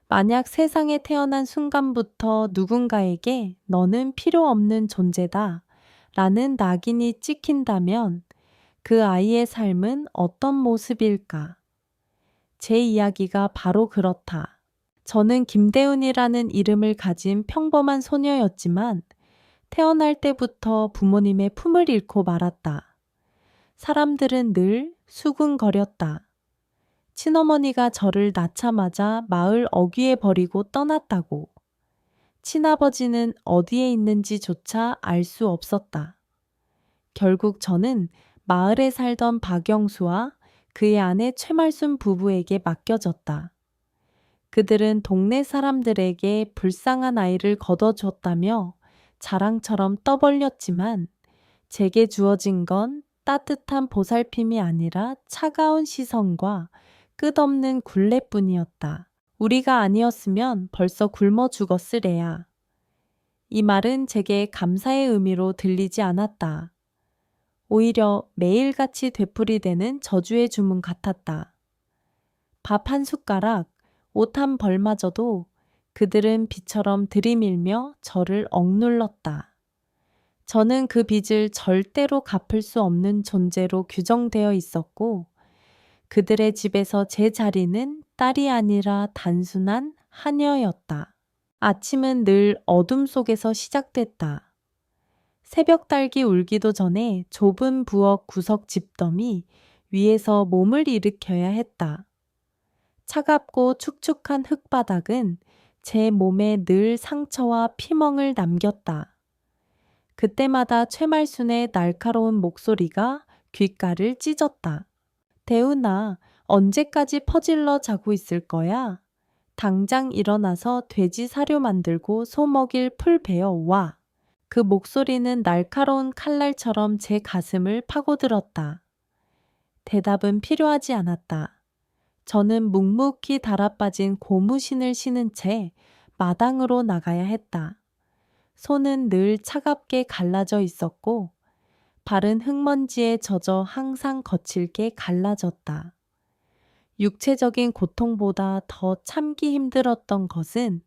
만약 세상에 태어난 순간부터 누군가에게 너는 필요 없는 존재다 라는 낙인이 찍힌다면 그 아이의 삶은 어떤 모습일까? 제 이야기가 바로 그렇다. 저는 김대훈이라는 이름을 가진 평범한 소녀였지만 태어날 때부터 부모님의 품을 잃고 말았다. 사람들은 늘 수군거렸다. 친어머니가 저를 낳자마자 마을 어귀에 버리고 떠났다고. 친아버지는 어디에 있는지조차 알 수 없었다. 결국 저는 마을에 살던 박영수와 그의 아내 최말순 부부에게 맡겨졌다. 그들은 동네 사람들에게 불쌍한 아이를 거둬줬다며 자랑처럼 떠벌렸지만 제게 주어진 건 따뜻한 보살핌이 아니라 차가운 시선과 끝없는 굴레뿐이었다. 우리가 아니었으면 벌써 굶어 죽었으래야. 이 말은 제게 감사의 의미로 들리지 않았다. 오히려 매일같이 되풀이되는 저주의 주문 같았다. 밥 한 숟가락, 옷 한 벌마저도 그들은 비처럼 들이밀며 저를 억눌렀다. 저는 그 빚을 절대로 갚을 수 없는 존재로 규정되어 있었고 그들의 집에서 제 자리는 딸이 아니라 단순한 하녀였다. 아침은 늘 어둠 속에서 시작됐다. 새벽 달기 울기도 전에 좁은 부엌 구석 집더미 위에서 몸을 일으켜야 했다. 차갑고 축축한 흙바닥은 제 몸에 늘 상처와 피멍을 남겼다. 그때마다 최말순의 날카로운 목소리가 귓가를 찢었다. 대훈아, 언제까지 퍼질러 자고 있을 거야? 당장 일어나서 돼지 사료 만들고 소 먹일 풀 베어 와. 그 목소리는 날카로운 칼날처럼 제 가슴을 파고들었다. 대답은 필요하지 않았다. 저는 묵묵히 달아빠진 고무신을 신은 채 마당으로 나가야 했다. 손은 늘 차갑게 갈라져 있었고 발은 흙먼지에 젖어 항상 거칠게 갈라졌다. 육체적인 고통보다 더 참기 힘들었던 것은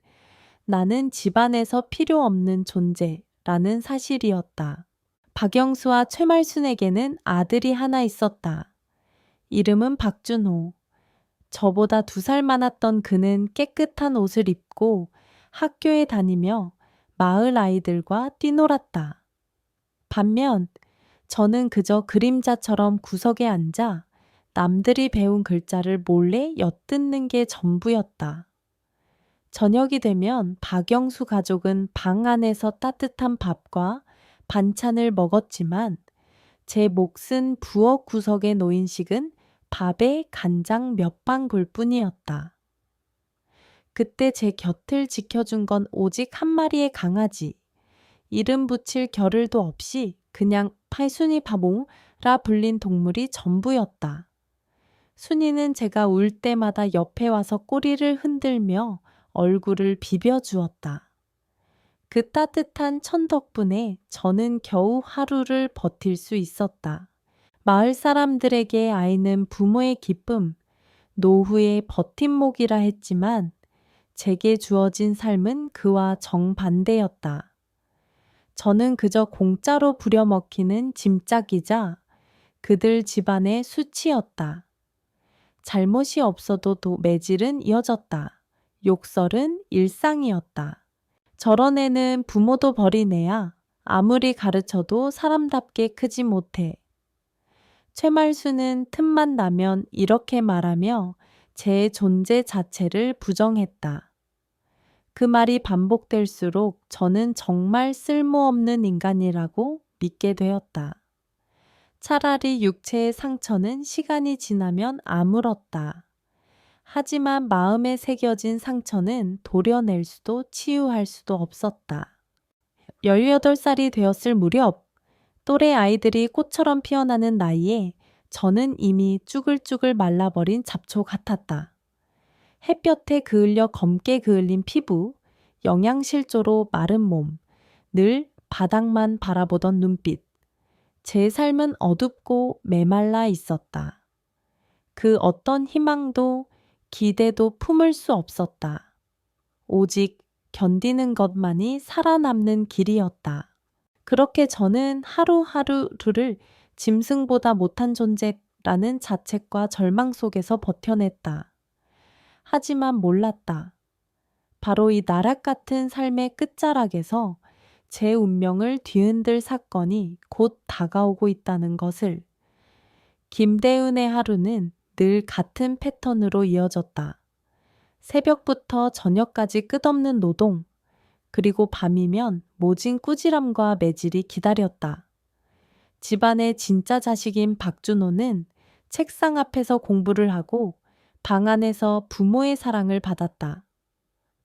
나는 집안에서 필요 없는 존재라는 사실이었다. 박영수와 최말순에게는 아들이 하나 있었다. 이름은 박준호. 저보다 2살 많았던 그는 깨끗한 옷을 입고 학교에 다니며 마을 아이들과 뛰놀았다. 반면 저는 그저 그림자처럼 구석에 앉아 남들이 배운 글자를 몰래 엿듣는 게 전부였다. 저녁이 되면 박영수 가족은 방 안에서 따뜻한 밥과 반찬을 먹었지만 제 몫은 부엌 구석에 놓인 식은 밥에 간장 몇 방울 뿐이었다. 그때 제 곁을 지켜준 건 오직 한 마리의 강아지. 이름 붙일 겨를도 없이 그냥 팔순이 바봉라 불린 동물이 전부였다. 순이는 제가 울 때마다 옆에 와서 꼬리를 흔들며 얼굴을 비벼주었다. 그 따뜻한 천 덕분에 저는 겨우 하루를 버틸 수 있었다. 마을 사람들에게 아이는 부모의 기쁨, 노후의 버팀목이라 했지만 제게 주어진 삶은 그와 정반대였다. 저는 그저 공짜로 부려먹히는 짐짝이자 그들 집안의 수치였다. 잘못이 없어도 매질은 이어졌다. 욕설은 일상이었다. 저런 애는 부모도 버린 애야. 아무리 가르쳐도 사람답게 크지 못해. 최말수는 틈만 나면 이렇게 말하며 제 존재 자체를 부정했다. 그 말이 반복될수록 저는 정말 쓸모없는 인간이라고 믿게 되었다. 차라리 육체의 상처는 시간이 지나면 아물었다. 하지만 마음에 새겨진 상처는 도려낼 수도 치유할 수도 없었다. 18살이 되었을 무렵 또래 아이들이 꽃처럼 피어나는 나이에 저는 이미 쭈글쭈글 말라버린 잡초 같았다. 햇볕에 그을려 검게 그을린 피부, 영양실조로 마른 몸, 늘 바닥만 바라보던 눈빛. 제 삶은 어둡고 메말라 있었다. 그 어떤 희망도 기대도 품을 수 없었다. 오직 견디는 것만이 살아남는 길이었다. 그렇게 저는 하루하루를 짐승보다 못한 존재라는 자책과 절망 속에서 버텨냈다. 하지만 몰랐다. 바로 이 나락 같은 삶의 끝자락에서 제 운명을 뒤흔들 사건이 곧 다가오고 있다는 것을. 김대은의 하루는 늘 같은 패턴으로 이어졌다. 새벽부터 저녁까지 끝없는 노동, 그리고 밤이면 모진 꾸지람과 매질이 기다렸다. 집안의 진짜 자식인 박준호는 책상 앞에서 공부를 하고 방 안에서 부모의 사랑을 받았다.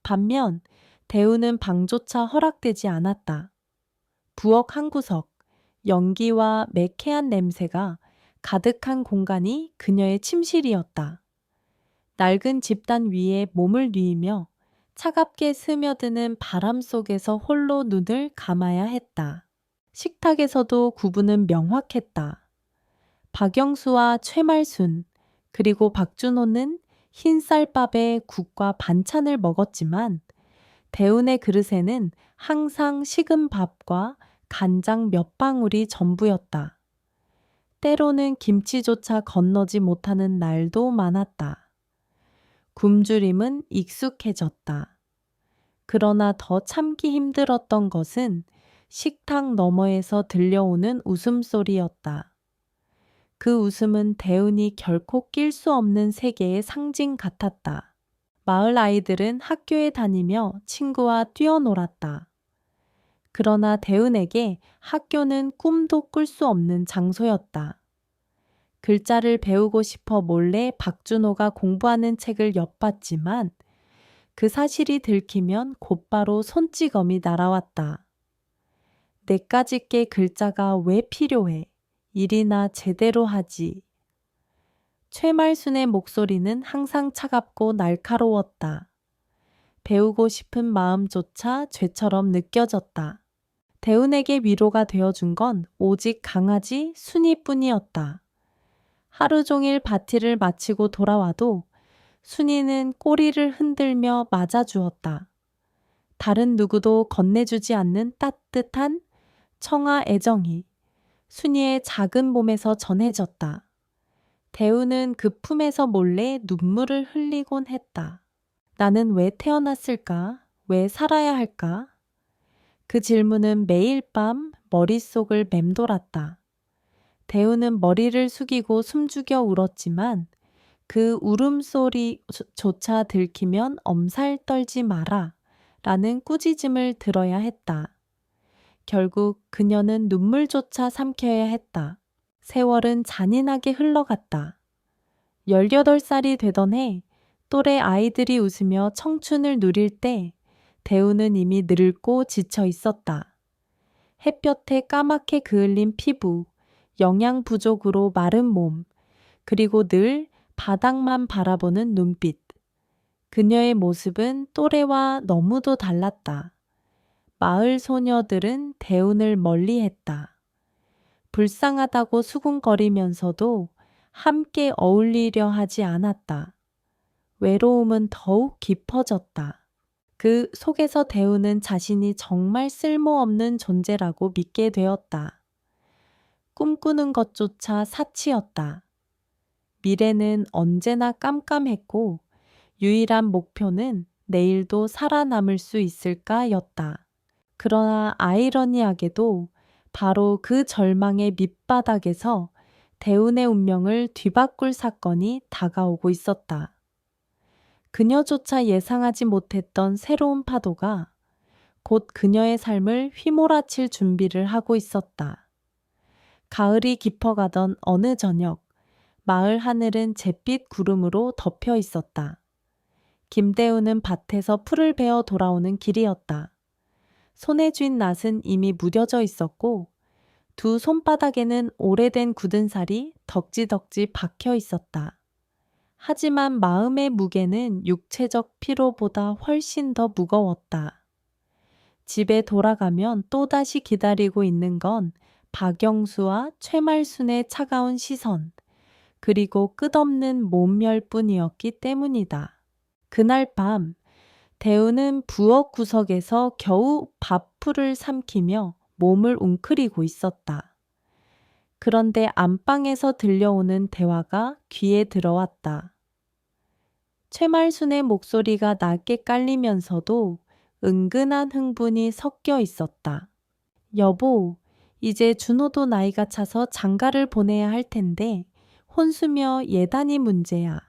반면 대우는 방조차 허락되지 않았다. 부엌 한 구석, 연기와 매캐한 냄새가 가득한 공간이 그녀의 침실이었다. 낡은 집단 위에 몸을 뉘으며 차갑게 스며드는 바람 속에서 홀로 눈을 감아야 했다. 식탁에서도 구분은 명확했다. 박영수와 최말순, 그리고 박준호는 흰쌀밥에 국과 반찬을 먹었지만 대운의 그릇에는 항상 식은 밥과 간장 몇 방울이 전부였다. 때로는 김치조차 건너지 못하는 날도 많았다. 굶주림은 익숙해졌다. 그러나 더 참기 힘들었던 것은 식탁 너머에서 들려오는 웃음소리였다. 그 웃음은 대운이 결코 낄 수 없는 세계의 상징 같았다. 마을 아이들은 학교에 다니며 친구와 뛰어놀았다. 그러나 대운에게 학교는 꿈도 꿀 수 없는 장소였다. 글자를 배우고 싶어 몰래 박준호가 공부하는 책을 엿봤지만 그 사실이 들키면 곧바로 손찌검이 날아왔다. 내까짓게 글자가 왜 필요해? 일이나 제대로 하지. 최말순의 목소리는 항상 차갑고 날카로웠다. 배우고 싶은 마음조차 죄처럼 느껴졌다. 대운에게 위로가 되어준 건 오직 강아지 순이뿐이었다. 하루 종일 파티를 마치고 돌아와도 순이는 꼬리를 흔들며 맞아주었다. 다른 누구도 건네주지 않는 따뜻한 청아 애정이 순이의 작은 몸에서 전해졌다. 대우는 그 품에서 몰래 눈물을 흘리곤 했다. 나는 왜 태어났을까? 왜 살아야 할까? 그 질문은 매일 밤 머릿속을 맴돌았다. 대우는 머리를 숙이고 숨죽여 울었지만 그 울음소리조차 들키면 엄살 떨지 마라 라는 꾸짖음을 들어야 했다. 결국 그녀는 눈물조차 삼켜야 했다. 세월은 잔인하게 흘러갔다. 18살이 되던 해 또래 아이들이 웃으며 청춘을 누릴 때 대우는 이미 늙고 지쳐 있었다. 햇볕에 까맣게 그을린 피부, 영양 부족으로 마른 몸, 그리고 늘 바닥만 바라보는 눈빛. 그녀의 모습은 또래와 너무도 달랐다. 마을 소녀들은 대운을 멀리했다. 불쌍하다고 수군거리면서도 함께 어울리려 하지 않았다. 외로움은 더욱 깊어졌다. 그 속에서 대우는 자신이 정말 쓸모없는 존재라고 믿게 되었다. 꿈꾸는 것조차 사치였다. 미래는 언제나 깜깜했고 유일한 목표는 내일도 살아남을 수 있을까였다. 그러나 아이러니하게도 바로 그 절망의 밑바닥에서 대운의 운명을 뒤바꿀 사건이 다가오고 있었다. 그녀조차 예상하지 못했던 새로운 파도가 곧 그녀의 삶을 휘몰아칠 준비를 하고 있었다. 가을이 깊어가던 어느 저녁, 마을 하늘은 잿빛 구름으로 덮여 있었다. 김대우는 밭에서 풀을 베어 돌아오는 길이었다. 손에 쥔 낫은 이미 무뎌져 있었고 두 손바닥에는 오래된 굳은 살이 덕지덕지 박혀 있었다. 하지만 마음의 무게는 육체적 피로보다 훨씬 더 무거웠다. 집에 돌아가면 또다시 기다리고 있는 건 박영수와 최말순의 차가운 시선, 그리고 끝없는 모멸뿐이었기 때문이다. 그날 밤 대우는 부엌 구석에서 겨우 밥풀을 삼키며 몸을 웅크리고 있었다. 그런데 안방에서 들려오는 대화가 귀에 들어왔다. 최말순의 목소리가 낮게 깔리면서도 은근한 흥분이 섞여 있었다. 여보, 이제 준호도 나이가 차서 장가를 보내야 할 텐데 혼수며 예단이 문제야.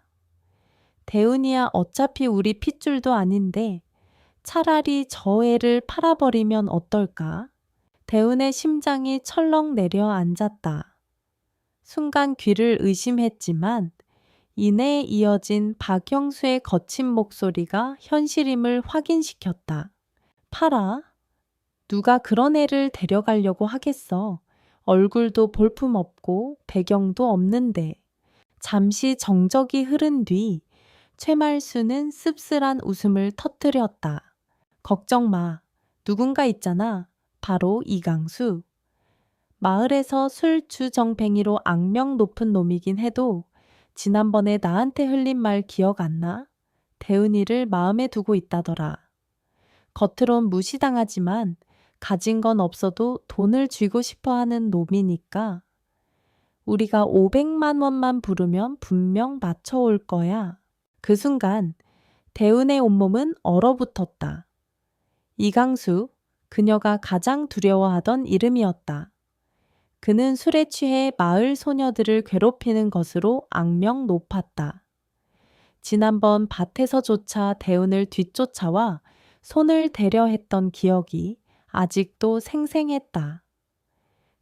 대훈이야 어차피 우리 핏줄도 아닌데 차라리 저 애를 팔아버리면 어떨까? 대훈의 심장이 철렁 내려앉았다. 순간 귀를 의심했지만 이내에 이어진 박형수의 거친 목소리가 현실임을 확인시켰다. 팔아? 누가 그런 애를 데려가려고 하겠어. 얼굴도 볼품없고 배경도 없는데. 잠시 정적이 흐른 뒤 최말수는 씁쓸한 웃음을 터뜨렸다. 걱정 마. 누군가 있잖아. 바로 이강수. 마을에서 술주정뱅이로 악명 높은 놈이긴 해도 지난번에 나한테 흘린 말 기억 안 나? 대은이를 마음에 두고 있다더라. 겉으론 무시당하지만 가진 건 없어도 돈을 쥐고 싶어 하는 놈이니까 우리가 500만 원만 부르면 분명 맞춰올 거야. 그 순간 대은의 온몸은 얼어붙었다. 이강수, 그녀가 가장 두려워하던 이름이었다. 그는 술에 취해 마을 소녀들을 괴롭히는 것으로 악명 높았다. 지난번 밭에서조차 대운을 뒤쫓아와 손을 대려 했던 기억이 아직도 생생했다.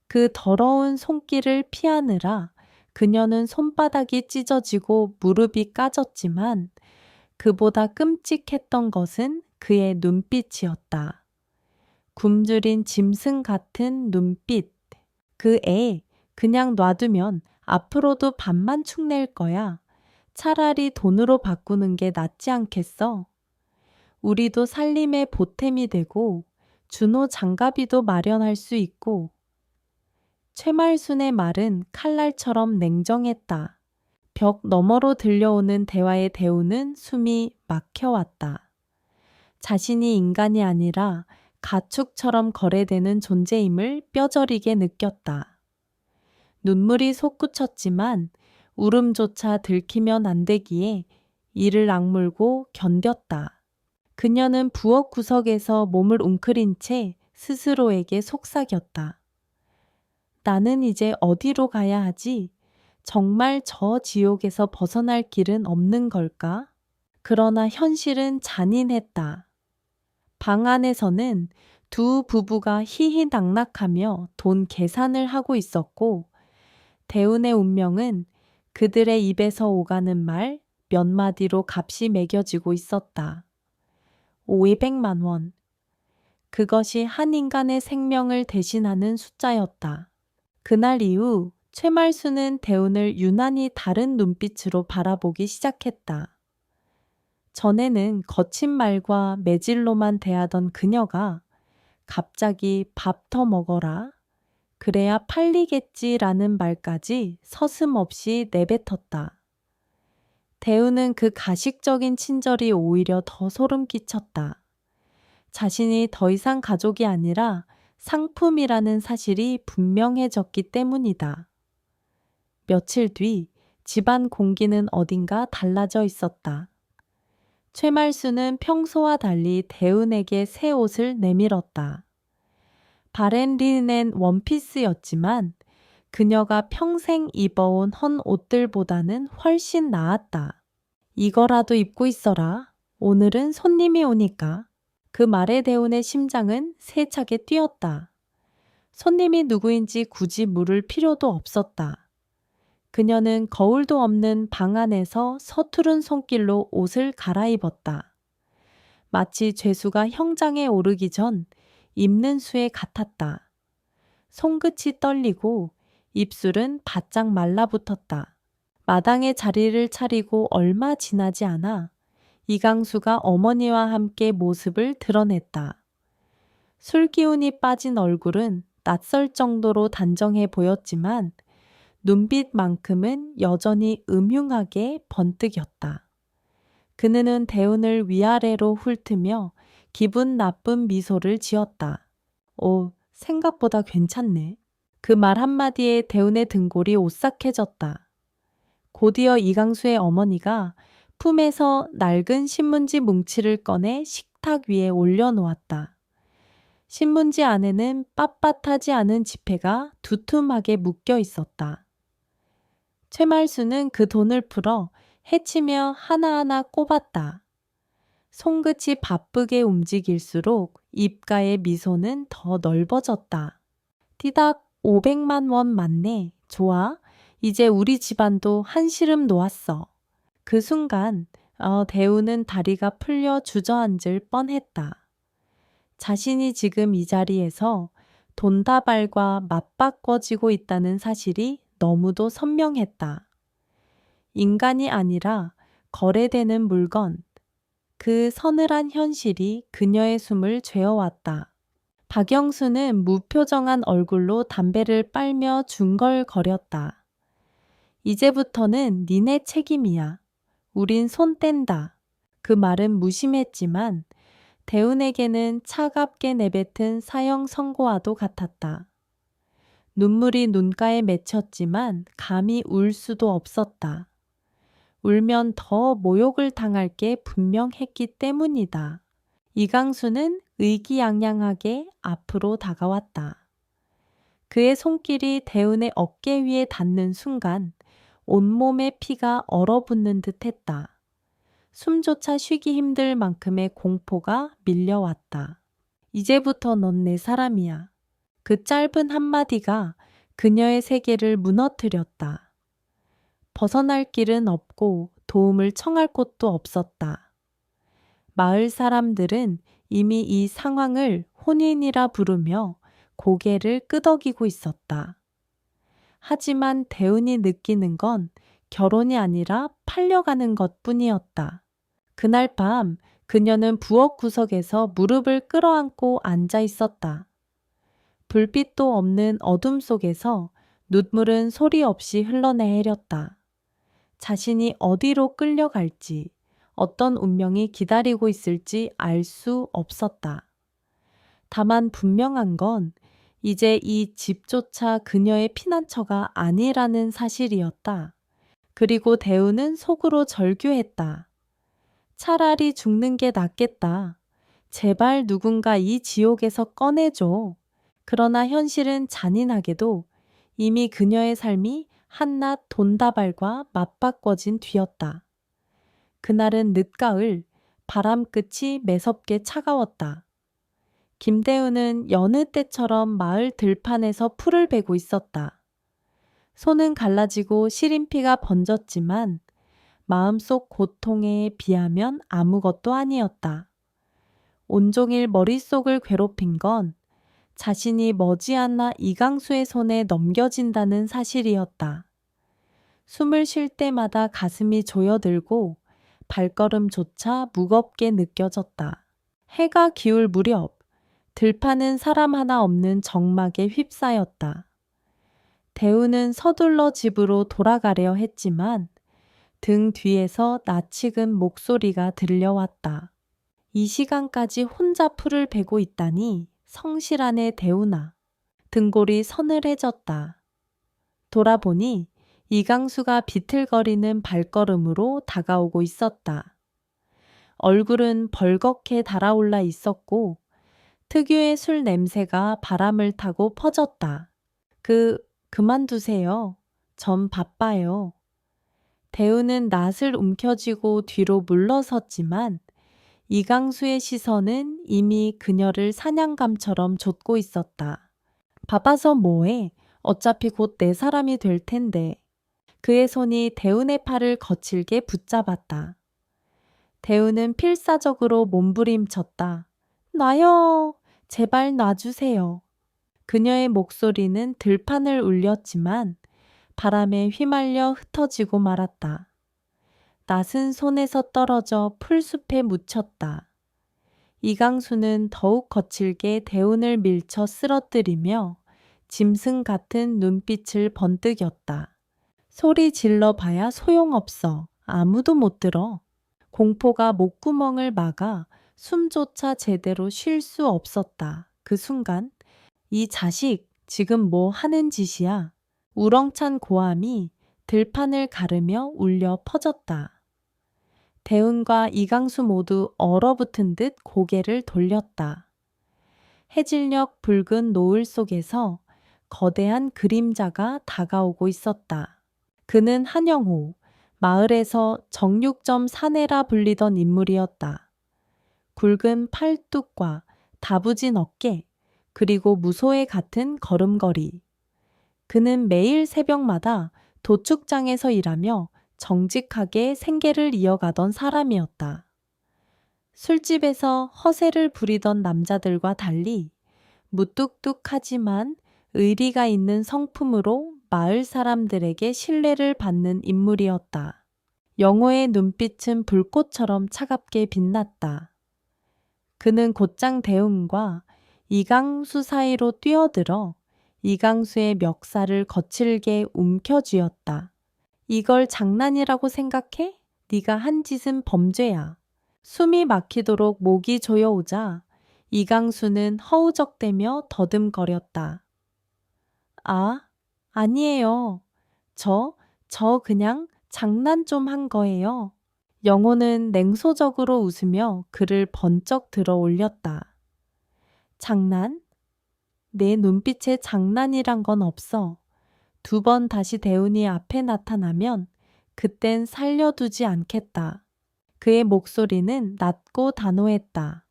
그 더러운 손길을 피하느라 그녀는 손바닥이 찢어지고 무릎이 까졌지만 그보다 끔찍했던 것은 그의 눈빛이었다. 굶주린 짐승 같은 눈빛. 그 애 그냥 놔두면 앞으로도 밥만 축낼 거야. 차라리 돈으로 바꾸는 게 낫지 않겠어? 우리도 살림의 보탬이 되고 준호 장가비도 마련할 수 있고. 최말순의 말은 칼날처럼 냉정했다. 벽 너머로 들려오는 대화의 대우는 숨이 막혀왔다. 자신이 인간이 아니라 가축처럼 거래되는 존재임을 뼈저리게 느꼈다. 눈물이 솟구쳤지만 울음조차 들키면 안 되기에 이를 악물고 견뎠다. 그녀는 부엌 구석에서 몸을 웅크린 채 스스로에게 속삭였다. 나는 이제 어디로 가야 하지? 정말 저 지옥에서 벗어날 길은 없는 걸까? 그러나 현실은 잔인했다. 방 안에서는 두 부부가 희희낙낙하며 돈 계산을 하고 있었고 대운의 운명은 그들의 입에서 오가는 말 몇 마디로 값이 매겨지고 있었다. 500만 원. 그것이 한 인간의 생명을 대신하는 숫자였다. 그날 이후 최말수는 대운을 유난히 다른 눈빛으로 바라보기 시작했다. 전에는 거친 말과 매질로만 대하던 그녀가 갑자기 밥 더 먹어라. 그래야 팔리겠지라는 말까지 서슴없이 내뱉었다. 대우는 그 가식적인 친절이 오히려 더 소름 끼쳤다. 자신이 더 이상 가족이 아니라 상품이라는 사실이 분명해졌기 때문이다. 며칠 뒤 집안 공기는 어딘가 달라져 있었다. 최말수는 평소와 달리 대운에게 새 옷을 내밀었다. 바렌리넨 원피스였지만 그녀가 평생 입어온 헌 옷들보다는 훨씬 나았다. 이거라도 입고 있어라. 오늘은 손님이 오니까. 그 말에 대운의 심장은 세차게 뛰었다. 손님이 누구인지 굳이 물을 필요도 없었다. 그녀는 거울도 없는 방 안에서 서투른 손길로 옷을 갈아입었다. 마치 죄수가 형장에 오르기 전 입는 수에 같았다. 손끝이 떨리고 입술은 바짝 말라붙었다. 마당에 자리를 차리고 얼마 지나지 않아 이강수가 어머니와 함께 모습을 드러냈다. 술기운이 빠진 얼굴은 낯설 정도로 단정해 보였지만 눈빛만큼은 여전히 음흉하게 번뜩였다. 그는 대운을 위아래로 훑으며 기분 나쁜 미소를 지었다. 오, 생각보다 괜찮네. 그 말 한마디에 대운의 등골이 오싹해졌다. 곧이어 이강수의 어머니가 품에서 낡은 신문지 뭉치를 꺼내 식탁 위에 올려놓았다. 신문지 안에는 빳빳하지 않은 지폐가 두툼하게 묶여 있었다. 최말수는 그 돈을 풀어 해치며 하나하나 꼽았다. 손끝이 바쁘게 움직일수록 입가의 미소는 더 넓어졌다. 띠닥 500만 원 맞네. 좋아. 이제 우리 집안도 한시름 놓았어. 그 순간 대우는 다리가 풀려 주저앉을 뻔했다. 자신이 지금 이 자리에서 돈다발과 맞바꿔지고 있다는 사실이 너무도 선명했다. 인간이 아니라 거래되는 물건, 그 서늘한 현실이 그녀의 숨을 죄어왔다. 박영수는 무표정한 얼굴로 담배를 빨며 중걸거렸다. 이제부터는 니네 책임이야. 우린 손 뗀다. 그 말은 무심했지만 대운에게는 차갑게 내뱉은 사형 선고와도 같았다. 눈물이 눈가에 맺혔지만 감히 울 수도 없었다. 울면 더 모욕을 당할 게 분명했기 때문이다. 이강수는 의기양양하게 앞으로 다가왔다. 그의 손길이 대운의 어깨 위에 닿는 순간 온몸의 피가 얼어붙는 듯했다. 숨조차 쉬기 힘들 만큼의 공포가 밀려왔다. 이제부터 넌 내 사람이야. 그 짧은 한마디가 그녀의 세계를 무너뜨렸다. 벗어날 길은 없고 도움을 청할 곳도 없었다. 마을 사람들은 이미 이 상황을 혼인이라 부르며 고개를 끄덕이고 있었다. 하지만 대운이 느끼는 건 결혼이 아니라 팔려가는 것뿐이었다. 그날 밤 그녀는 부엌 구석에서 무릎을 끌어안고 앉아 있었다. 불빛도 없는 어둠 속에서 눈물은 소리 없이 흘러내렸다. 자신이 어디로 끌려갈지, 어떤 운명이 기다리고 있을지 알 수 없었다. 다만 분명한 건 이제 이 집조차 그녀의 피난처가 아니라는 사실이었다. 그리고 대우는 속으로 절규했다. 차라리 죽는 게 낫겠다. 제발 누군가 이 지옥에서 꺼내줘. 그러나 현실은 잔인하게도 이미 그녀의 삶이 한낱 돈다발과 맞바꿔진 뒤였다. 그날은 늦가을, 바람끝이 매섭게 차가웠다. 김대우는 여느 때처럼 마을 들판에서 풀을 베고 있었다. 손은 갈라지고 시린피가 번졌지만 마음속 고통에 비하면 아무것도 아니었다. 온종일 머릿속을 괴롭힌 건 자신이 머지않아 이강수의 손에 넘겨진다는 사실이었다. 숨을 쉴 때마다 가슴이 조여들고 발걸음조차 무겁게 느껴졌다. 해가 기울 무렵 들판은 사람 하나 없는 적막에 휩싸였다. 대우는 서둘러 집으로 돌아가려 했지만 등 뒤에서 낯익은 목소리가 들려왔다. 이 시간까지 혼자 풀을 베고 있다니 성실하네 대우나. 등골이 서늘해졌다. 돌아보니 이강수가 비틀거리는 발걸음으로 다가오고 있었다. 얼굴은 벌겋게 달아올라 있었고 특유의 술 냄새가 바람을 타고 퍼졌다. 그만두세요. 전 바빠요. 대우는 낯을 움켜쥐고 뒤로 물러섰지만 이강수의 시선은 이미 그녀를 사냥감처럼 좇고 있었다. 바빠서 뭐해? 어차피 곧 내 사람이 될 텐데. 그의 손이 대운의 팔을 거칠게 붙잡았다. 대운은 필사적으로 몸부림쳤다. 나요. 제발 놔주세요. 그녀의 목소리는 들판을 울렸지만 바람에 휘말려 흩어지고 말았다. 낯은 손에서 떨어져 풀숲에 묻혔다. 이강수는 더욱 거칠게 대운을 밀쳐 쓰러뜨리며 짐승 같은 눈빛을 번뜩였다. 소리 질러봐야 소용없어. 아무도 못 들어. 공포가 목구멍을 막아 숨조차 제대로 쉴 수 없었다. 그 순간 이 자식 지금 뭐 하는 짓이야? 우렁찬 고함이 들판을 가르며 울려 퍼졌다. 대운과 이강수 모두 얼어붙은 듯 고개를 돌렸다. 해질녘 붉은 노을 속에서 거대한 그림자가 다가오고 있었다. 그는 한영호, 마을에서 정육점 사내라 불리던 인물이었다. 굵은 팔뚝과 다부진 어깨, 그리고 무소의 같은 걸음걸이. 그는 매일 새벽마다 도축장에서 일하며 정직하게 생계를 이어가던 사람이었다. 술집에서 허세를 부리던 남자들과 달리 무뚝뚝하지만 의리가 있는 성품으로 마을 사람들에게 신뢰를 받는 인물이었다. 영호의 눈빛은 불꽃처럼 차갑게 빛났다. 그는 곧장 대웅과 이강수 사이로 뛰어들어 이강수의 멱살을 거칠게 움켜쥐었다. 이걸 장난이라고 생각해? 네가 한 짓은 범죄야. 숨이 막히도록 목이 조여오자 이강수는 허우적대며 더듬거렸다. 아, 아니에요. 저 그냥 장난 좀 한 거예요. 영호는 냉소적으로 웃으며 그를 번쩍 들어 올렸다. 장난? 내 눈빛에 장난이란 건 없어. 2번 다시 대운이 앞에 나타나면 그땐 살려두지 않겠다. 그의 목소리는 낮고 단호했다.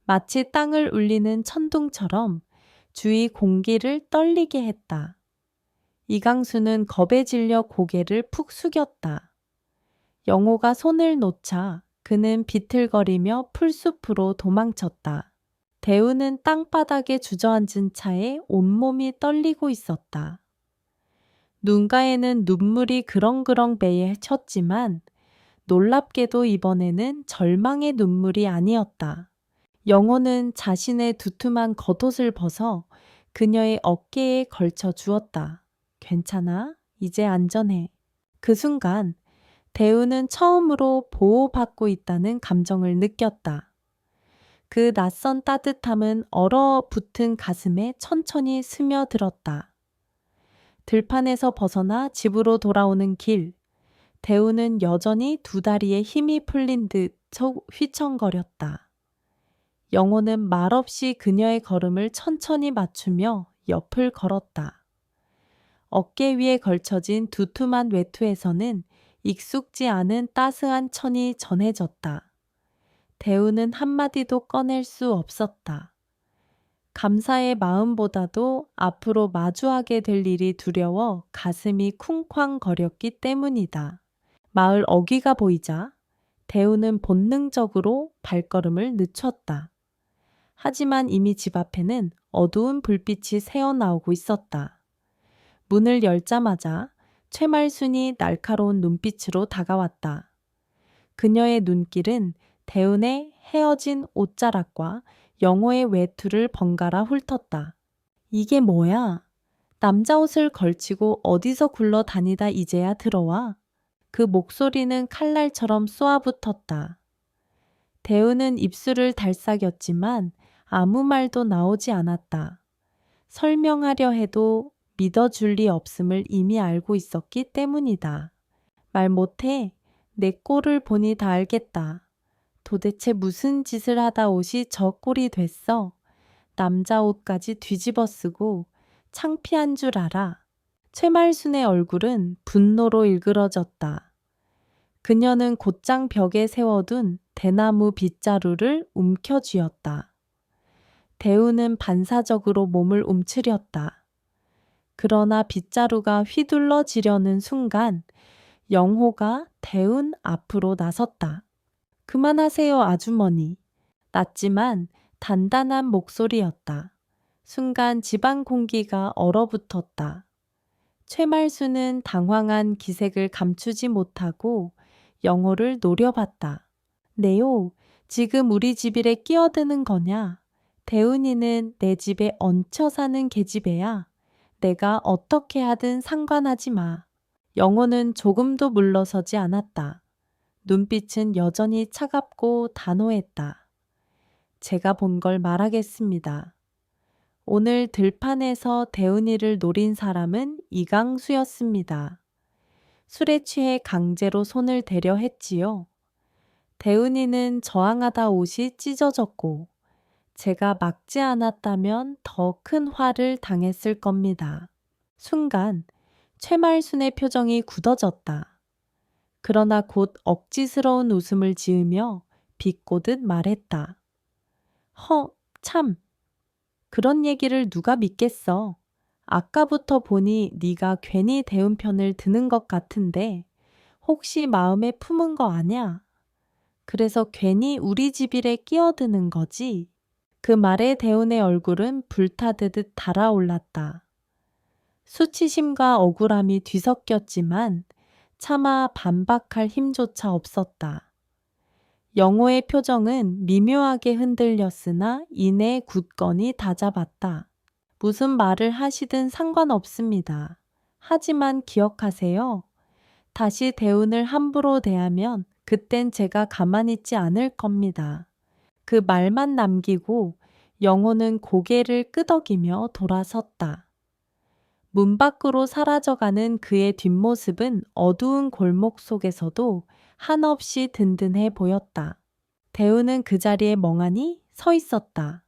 마치 땅을 울리는 천둥처럼 주위 공기를 떨리게 했다. 이강수는 겁에 질려 고개를 푹 숙였다. 영호가 손을 놓자 그는 비틀거리며 풀숲으로 도망쳤다. 대우는 땅바닥에 주저앉은 차에 온몸이 떨리고 있었다. 눈가에는 눈물이 그렁그렁 맺혔지만 놀랍게도 이번에는 절망의 눈물이 아니었다. 영호는 자신의 두툼한 겉옷을 벗어 그녀의 어깨에 걸쳐 주었다. 괜찮아? 이제 안전해. 그 순간 대우는 처음으로 보호받고 있다는 감정을 느꼈다. 그 낯선 따뜻함은 얼어붙은 가슴에 천천히 스며들었다. 들판에서 벗어나 집으로 돌아오는 길, 대우는 여전히 2다리에 힘이 풀린 듯 휘청거렸다. 영호는 말없이 그녀의 걸음을 천천히 맞추며 옆을 걸었다. 어깨 위에 걸쳐진 두툼한 외투에서는 익숙지 않은 따스한 천이 전해졌다. 대우는 한마디도 꺼낼 수 없었다. 감사의 마음보다도 앞으로 마주하게 될 일이 두려워 가슴이 쿵쾅거렸기 때문이다. 마을 어귀가 보이자 대우는 본능적으로 발걸음을 늦췄다. 하지만 이미 집 앞에는 어두운 불빛이 새어나오고 있었다. 문을 열자마자 최말순이 날카로운 눈빛으로 다가왔다. 그녀의 눈길은 대운의 헤어진 옷자락과 영호의 외투를 번갈아 훑었다. 이게 뭐야? 남자 옷을 걸치고 어디서 굴러다니다 이제야 들어와? 그 목소리는 칼날처럼 쏘아붙었다. 대우는 입술을 달싹였지만 아무 말도 나오지 않았다. 설명하려 해도 믿어줄 리 없음을 이미 알고 있었기 때문이다. 말 못해. 내 꼴을 보니 다 알겠다. 도대체 무슨 짓을 하다 옷이 저 꼴이 됐어? 남자 옷까지 뒤집어 쓰고 창피한 줄 알아. 최말순의 얼굴은 분노로 일그러졌다. 그녀는 곧장 벽에 세워둔 대나무 빗자루를 움켜쥐었다. 대우는 반사적으로 몸을 움츠렸다. 그러나 빗자루가 휘둘러지려는 순간 영호가 대운 앞으로 나섰다. 그만하세요, 아주머니. 낮지만 단단한 목소리였다. 순간 집안 공기가 얼어붙었다. 최말수는 당황한 기색을 감추지 못하고 영호를 노려봤다. 네요, 지금 우리 집 일에 끼어드는 거냐? 대운이는 내 집에 얹혀 사는 계집애야. 내가 어떻게 하든 상관하지 마. 영호는 조금도 물러서지 않았다. 눈빛은 여전히 차갑고 단호했다. 제가 본 걸 말하겠습니다. 오늘 들판에서 대운이를 노린 사람은 이강수였습니다. 술에 취해 강제로 손을 대려 했지요. 대운이는 저항하다 옷이 찢어졌고 제가 막지 않았다면 더 큰 화를 당했을 겁니다. 순간 최말순의 표정이 굳어졌다. 그러나 곧 억지스러운 웃음을 지으며 비꼬듯 말했다. 참. 그런 얘기를 누가 믿겠어. 아까부터 보니 네가 괜히 대운 편을 드는 것 같은데 혹시 마음에 품은 거 아냐? 그래서 괜히 우리 집 일에 끼어드는 거지? 그 말에 대운의 얼굴은 불타듯 달아올랐다. 수치심과 억울함이 뒤섞였지만 차마 반박할 힘조차 없었다. 영호의 표정은 미묘하게 흔들렸으나 이내 굳건히 다잡았다. 무슨 말을 하시든 상관없습니다. 하지만 기억하세요. 다시 대운을 함부로 대하면 그땐 제가 가만히 있지 않을 겁니다. 그 말만 남기고 영호는 고개를 끄덕이며 돌아섰다. 문 밖으로 사라져가는 그의 뒷모습은 어두운 골목 속에서도 한없이 든든해 보였다. 대우는 그 자리에 멍하니 서 있었다.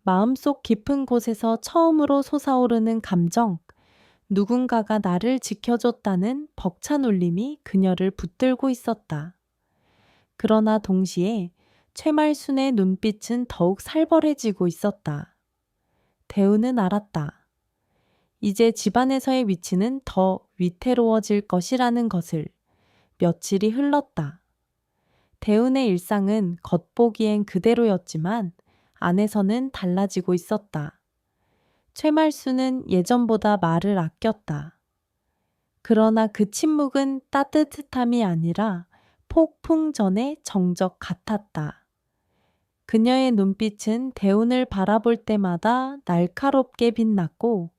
마음속 깊은 곳에서 처음으로 솟아오르는 감정, 누군가가 나를 지켜줬다는 벅찬 울림이 그녀를 붙들고 있었다. 그러나 동시에 최말순의 눈빛은 더욱 살벌해지고 있었다. 대우는 알았다. 이제 집안에서의 위치는 더 위태로워질 것이라는 것을. 며칠이 흘렀다. 대운의 일상은 겉보기엔 그대로였지만 안에서는 달라지고 있었다. 최말수는 예전보다 말을 아꼈다. 그러나 그 침묵은 따뜻함이 아니라 폭풍 전의 정적 같았다. 그녀의 눈빛은 대운을 바라볼 때마다 날카롭게 빛났고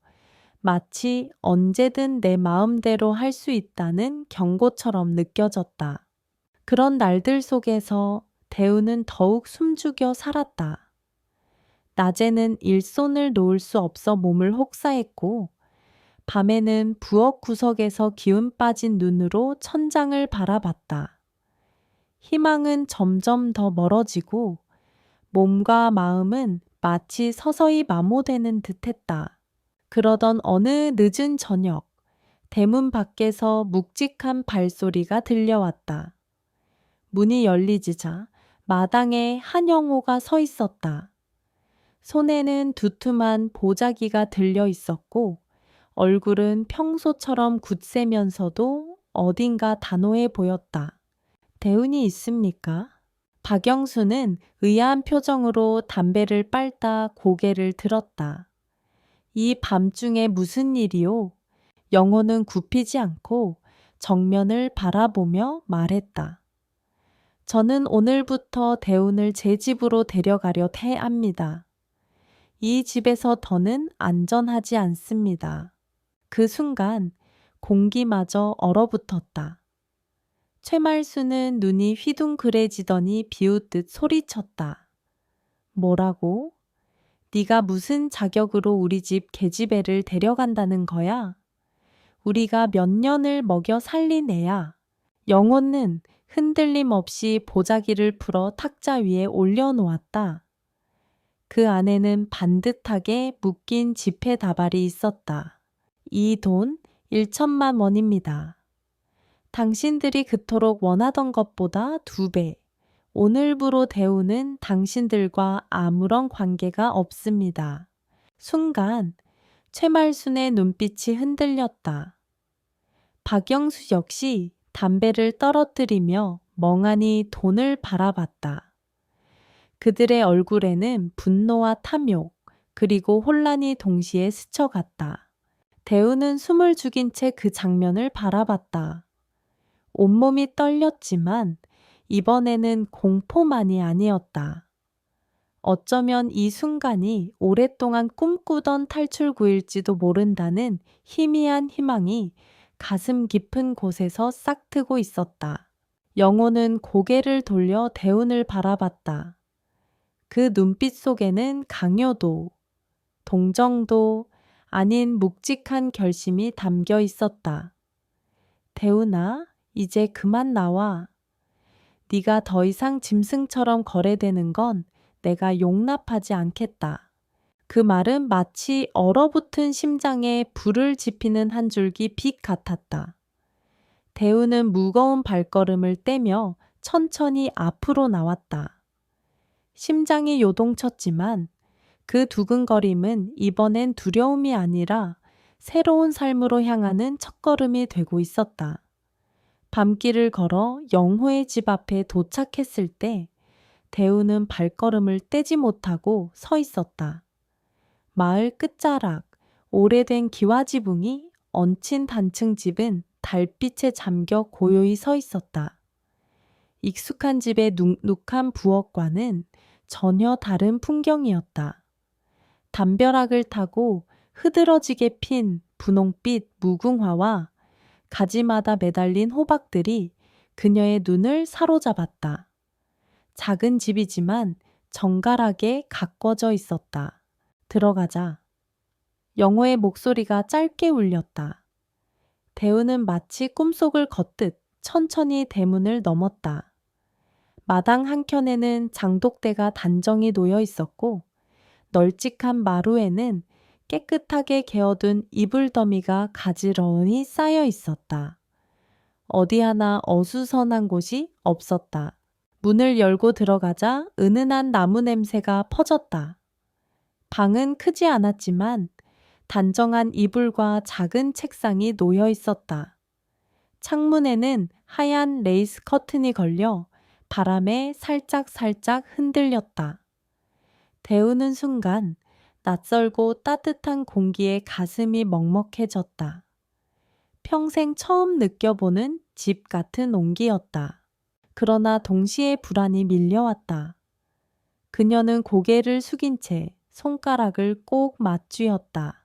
마치 언제든 내 마음대로 할 수 있다는 경고처럼 느껴졌다. 그런 날들 속에서 대우는 더욱 숨죽여 살았다. 낮에는 일손을 놓을 수 없어 몸을 혹사했고 밤에는 부엌 구석에서 기운 빠진 눈으로 천장을 바라봤다. 희망은 점점 더 멀어지고 몸과 마음은 마치 서서히 마모되는 듯했다. 그러던 어느 늦은 저녁, 대문 밖에서 묵직한 발소리가 들려왔다. 문이 열리지자 마당에 한영호가 서 있었다. 손에는 두툼한 보자기가 들려 있었고 얼굴은 평소처럼 굳세면서도 어딘가 단호해 보였다. 대운이 있습니까? 박영수는 의아한 표정으로 담배를 빨다 고개를 들었다. 이 밤중에 무슨 일이오? 영호는 굽히지 않고 정면을 바라보며 말했다. 저는 오늘부터 대운을 제 집으로 데려가려 해합니다. 이 집에서 더는 안전하지 않습니다. 그 순간 공기마저 얼어붙었다. 최말수는 눈이 휘둥그레지더니 비웃듯 소리쳤다. 뭐라고? 네가 무슨 자격으로 우리 집 계집애를 데려간다는 거야? 우리가 몇 년을 먹여 살린 애야. 영호는 흔들림 없이 보자기를 풀어 탁자 위에 올려놓았다. 그 안에는 반듯하게 묶인 지폐 다발이 있었다. 이 돈 1천만 원입니다. 당신들이 그토록 원하던 것보다 2배. 오늘부로 대우는 당신들과 아무런 관계가 없습니다. 순간 최말순의 눈빛이 흔들렸다. 박영수 역시 담배를 떨어뜨리며 멍하니 돈을 바라봤다. 그들의 얼굴에는 분노와 탐욕, 그리고 혼란이 동시에 스쳐갔다. 대우는 숨을 죽인 채 그 장면을 바라봤다. 온몸이 떨렸지만 이번에는 공포만이 아니었다. 어쩌면 이 순간이 오랫동안 꿈꾸던 탈출구일지도 모른다는 희미한 희망이 가슴 깊은 곳에서 싹트고 있었다. 영호는 고개를 돌려 대운을 바라봤다. 그 눈빛 속에는 강요도, 동정도 아닌 묵직한 결심이 담겨 있었다. 대운아, 이제 그만 나와. 네가 더 이상 짐승처럼 거래되는 건 내가 용납하지 않겠다. 그 말은 마치 얼어붙은 심장에 불을 지피는 한 줄기 빛 같았다. 대우는 무거운 발걸음을 떼며 천천히 앞으로 나왔다. 심장이 요동쳤지만 그 두근거림은 이번엔 두려움이 아니라 새로운 삶으로 향하는 첫걸음이 되고 있었다. 밤길을 걸어 영호의 집 앞에 도착했을 때 대우는 발걸음을 떼지 못하고 서 있었다. 마을 끝자락, 오래된 기와지붕이 얹힌 단층 집은 달빛에 잠겨 고요히 서 있었다. 익숙한 집의 눅눅한 부엌과는 전혀 다른 풍경이었다. 담벼락을 타고 흐드러지게 핀 분홍빛 무궁화와 가지마다 매달린 호박들이 그녀의 눈을 사로잡았다. 작은 집이지만 정갈하게 가꿔져 있었다. 들어가자. 영호의 목소리가 짧게 울렸다. 대우는 마치 꿈속을 걷듯 천천히 대문을 넘었다. 마당 한켠에는 장독대가 단정히 놓여 있었고 널찍한 마루에는 깨끗하게 개어둔 이불 더미가 가지런히 쌓여 있었다. 어디 하나 어수선한 곳이 없었다. 문을 열고 들어가자 은은한 나무 냄새가 퍼졌다. 방은 크지 않았지만 단정한 이불과 작은 책상이 놓여 있었다. 창문에는 하얀 레이스 커튼이 걸려 바람에 살짝살짝 흔들렸다. 데우는 순간 낯설고 따뜻한 공기에 가슴이 먹먹해졌다. 평생 처음 느껴보는 집 같은 온기였다. 그러나 동시에 불안이 밀려왔다. 그녀는 고개를 숙인 채 손가락을 꼭 맞쥐었다.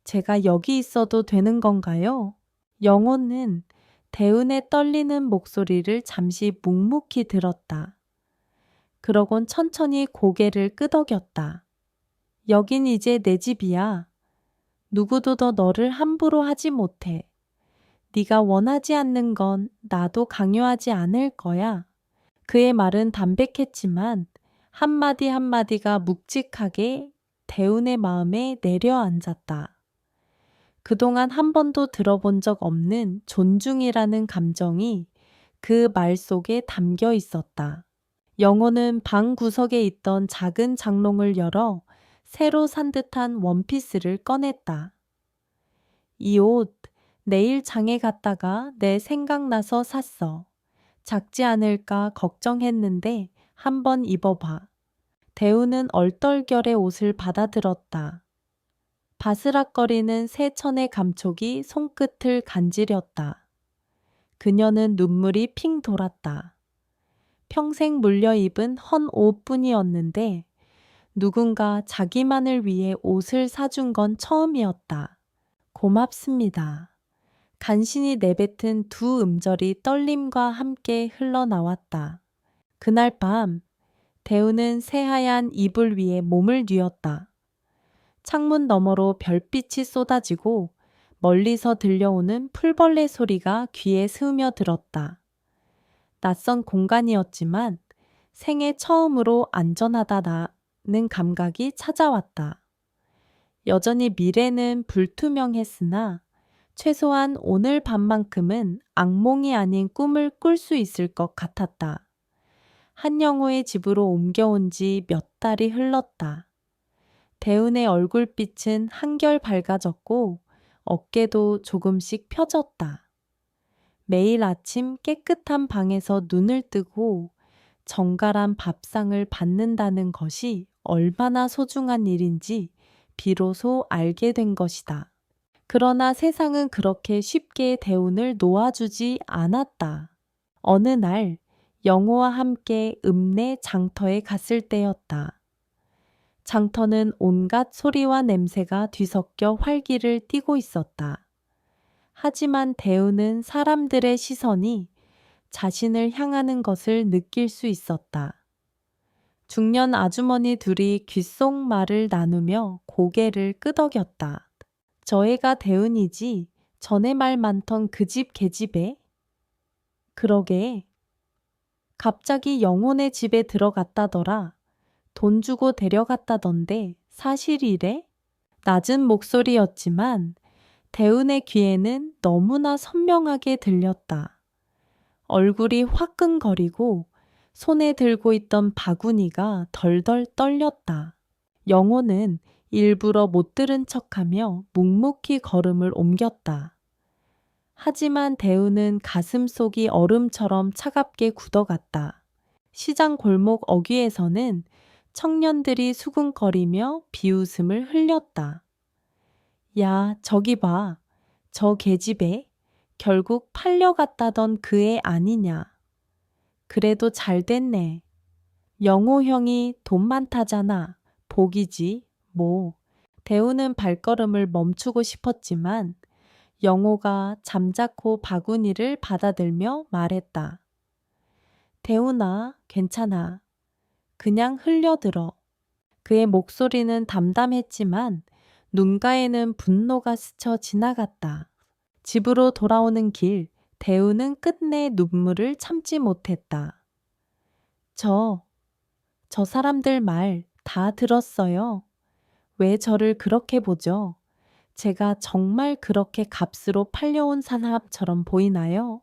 제가 여기 있어도 되는 건가요? 영호는 대운의 떨리는 목소리를 잠시 묵묵히 들었다. 그러곤 천천히 고개를 끄덕였다. 여긴 이제 내 집이야. 누구도 더 너를 함부로 하지 못해. 네가 원하지 않는 건 나도 강요하지 않을 거야. 그의 말은 담백했지만 한마디 한마디가 묵직하게 대운의 마음에 내려앉았다. 그동안 한 번도 들어본 적 없는 존중이라는 감정이 그 말 속에 담겨 있었다. 영호는 방 구석에 있던 작은 장롱을 열어 새로 산 듯한 원피스를 꺼냈다. 이 옷 내일 장에 갔다가 내 생각나서 샀어. 작지 않을까 걱정했는데 한번 입어봐. 대우는 얼떨결에 옷을 받아들었다. 바스락거리는 새 천의 감촉이 손끝을 간지렸다. 그녀는 눈물이 핑 돌았다. 평생 물려 입은 헌 옷뿐이었는데 누군가 자기만을 위해 옷을 사준 건 처음이었다. 고맙습니다. 간신히 내뱉은 두 음절이 떨림과 함께 흘러나왔다. 그날 밤 대우는 새하얀 이불 위에 몸을 뉘었다. 창문 너머로 별빛이 쏟아지고 멀리서 들려오는 풀벌레 소리가 귀에 스며들었다. 낯선 공간이었지만 생애 처음으로 안전하다는 감각이 찾아왔다. 여전히 미래는 불투명했으나 최소한 오늘 밤만큼은 악몽이 아닌 꿈을 꿀 수 있을 것 같았다. 한영호의 집으로 옮겨온 지 몇 달이 흘렀다. 대운의 얼굴빛은 한결 밝아졌고 어깨도 조금씩 펴졌다. 매일 아침 깨끗한 방에서 눈을 뜨고 정갈한 밥상을 받는다는 것이 얼마나 소중한 일인지 비로소 알게 된 것이다. 그러나 세상은 그렇게 쉽게 대운을 놓아주지 않았다. 어느 날 영호와 함께 읍내 장터에 갔을 때였다. 장터는 온갖 소리와 냄새가 뒤섞여 활기를 띠고 있었다. 하지만 대우는 사람들의 시선이 자신을 향하는 것을 느낄 수 있었다. 중년 아주머니 둘이 귓속말을 나누며 고개를 끄덕였다. 저 애가 대운이지 전에 말 많던 그 집 계집애? 그러게. 갑자기 영혼의 집에 들어갔다더라. 돈 주고 데려갔다던데 사실이래? 낮은 목소리였지만 대운의 귀에는 너무나 선명하게 들렸다. 얼굴이 화끈거리고 손에 들고 있던 바구니가 덜덜 떨렸다. 영호는 일부러 못 들은 척하며 묵묵히 걸음을 옮겼다. 하지만 대우는 가슴속이 얼음처럼 차갑게 굳어갔다. 시장 골목 어귀에서는 청년들이 수군거리며 비웃음을 흘렸다. 야, 저기 봐. 저 계집애 결국 팔려갔다던 그 애 아니냐. 그래도 잘 됐네. 영호 형이 돈 많다잖아. 복이지, 뭐. 대우는 발걸음을 멈추고 싶었지만 영호가 잠자코 바구니를 받아들며 말했다. 대우나, 괜찮아. 그냥 흘려들어. 그의 목소리는 담담했지만 눈가에는 분노가 스쳐 지나갔다. 집으로 돌아오는 길, 대우는 끝내 눈물을 참지 못했다. 저 사람들 말 다 들었어요. 왜 저를 그렇게 보죠? 제가 정말 그렇게 값으로 팔려온 사람처럼 보이나요?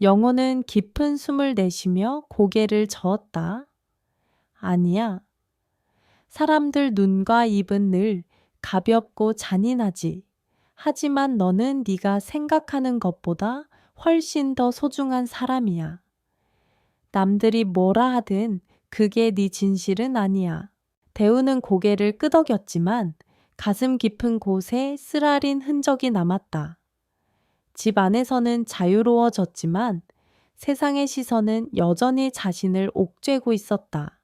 영호는 깊은 숨을 내쉬며 고개를 저었다. 아니야. 사람들 눈과 입은 늘 가볍고 잔인하지. 하지만 너는 네가 생각하는 것보다 훨씬 더 소중한 사람이야. 남들이 뭐라 하든 그게 네 진실은 아니야. 대우는 고개를 끄덕였지만 가슴 깊은 곳에 쓰라린 흔적이 남았다. 집 안에서는 자유로워졌지만 세상의 시선은 여전히 자신을 옥죄고 있었다.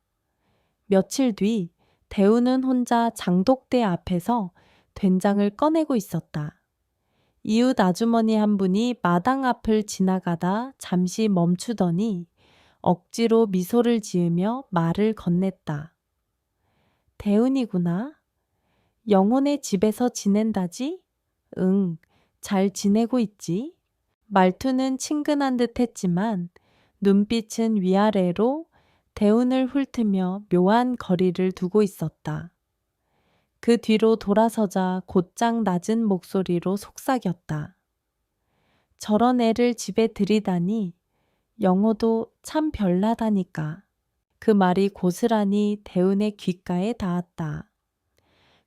며칠 뒤 대우는 혼자 장독대 앞에서 된장을 꺼내고 있었다. 이웃 아주머니 한 분이 마당 앞을 지나가다 잠시 멈추더니 억지로 미소를 지으며 말을 건넸다. 대운이구나. 영혼의 집에서 지낸다지? 응, 잘 지내고 있지. 말투는 친근한 듯 했지만 눈빛은 위아래로 대운을 훑으며 묘한 거리를 두고 있었다. 그 뒤로 돌아서자 곧장 낮은 목소리로 속삭였다. 저런 애를 집에 들이다니 영호도 참 별나다니까. 그 말이 고스란히 대운의 귓가에 닿았다.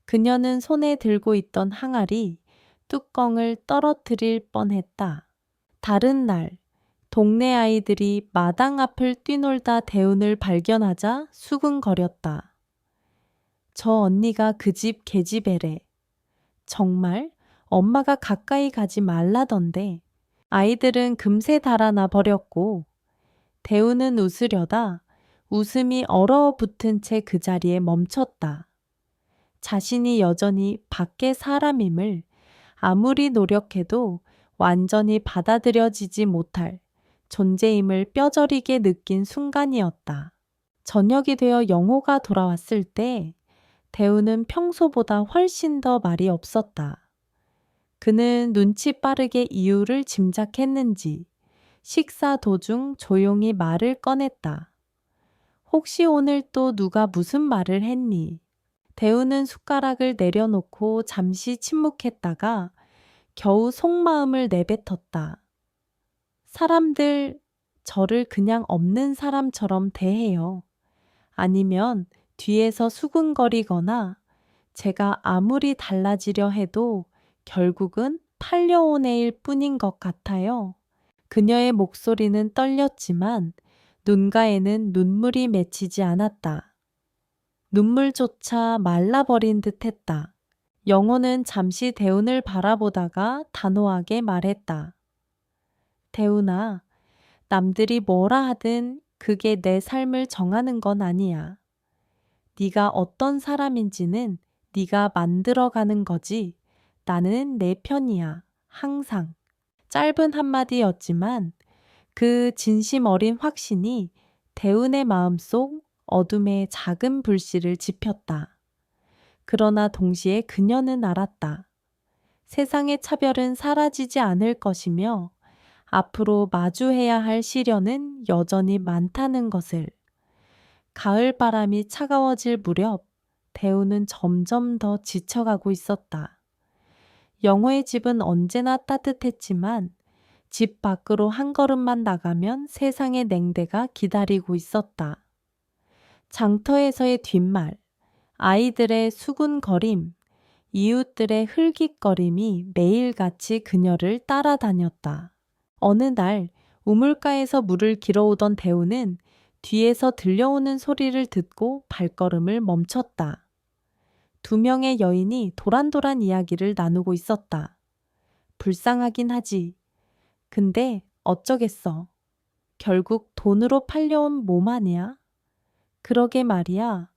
그녀는 손에 들고 있던 항아리 뚜껑을 떨어뜨릴 뻔했다. 다른 날 동네 아이들이 마당 앞을 뛰놀다 대운을 발견하자 수근거렸다. 저 언니가 그 집 계집애래. 정말? 엄마가 가까이 가지 말라던데. 아이들은 금세 달아나 버렸고 대우는 웃으려다 웃음이 얼어붙은 채 그 자리에 멈췄다. 자신이 여전히 밖의 사람임을 아무리 노력해도 완전히 받아들여지지 못할 존재임을 뼈저리게 느낀 순간이었다. 저녁이 되어 영호가 돌아왔을 때 대우는 평소보다 훨씬 더 말이 없었다. 그는 눈치 빠르게 이유를 짐작했는지 식사 도중 조용히 말을 꺼냈다. 혹시 오늘 또 누가 무슨 말을 했니? 대우는 숟가락을 내려놓고 잠시 침묵했다가 겨우 속마음을 내뱉었다. 사람들 저를 그냥 없는 사람처럼 대해요. 아니면 뒤에서 수군거리거나 제가 아무리 달라지려 해도 결국은 팔려온 애일 뿐인 것 같아요. 그녀의 목소리는 떨렸지만 눈가에는 눈물이 맺히지 않았다. 눈물조차 말라버린 듯 했다. 영호는 잠시 대운을 바라보다가 단호하게 말했다. 대운아, 남들이 뭐라 하든 그게 내 삶을 정하는 건 아니야. 네가 어떤 사람인지는 네가 만들어가는 거지. 나는 내 편이야. 항상. 짧은 한마디였지만 그 진심 어린 확신이 대운의 마음속 어둠의 작은 불씨를 지폈다. 그러나 동시에 그녀는 알았다. 세상의 차별은 사라지지 않을 것이며 앞으로 마주해야 할 시련은 여전히 많다는 것을. 가을 바람이 차가워질 무렵 대우는 점점 더 지쳐가고 있었다. 영호의 집은 언제나 따뜻했지만 집 밖으로 한 걸음만 나가면 세상의 냉대가 기다리고 있었다. 장터에서의 뒷말, 아이들의 수군거림, 이웃들의 흘깃거림이 매일같이 그녀를 따라다녔다. 어느 날 우물가에서 물을 길어오던 대우는 뒤에서 들려오는 소리를 듣고 발걸음을 멈췄다. 두 명의 여인이 도란도란 이야기를 나누고 있었다. 불쌍하긴 하지. 근데 어쩌겠어. 결국 돈으로 팔려온 몸 아니야? 그러게 말이야.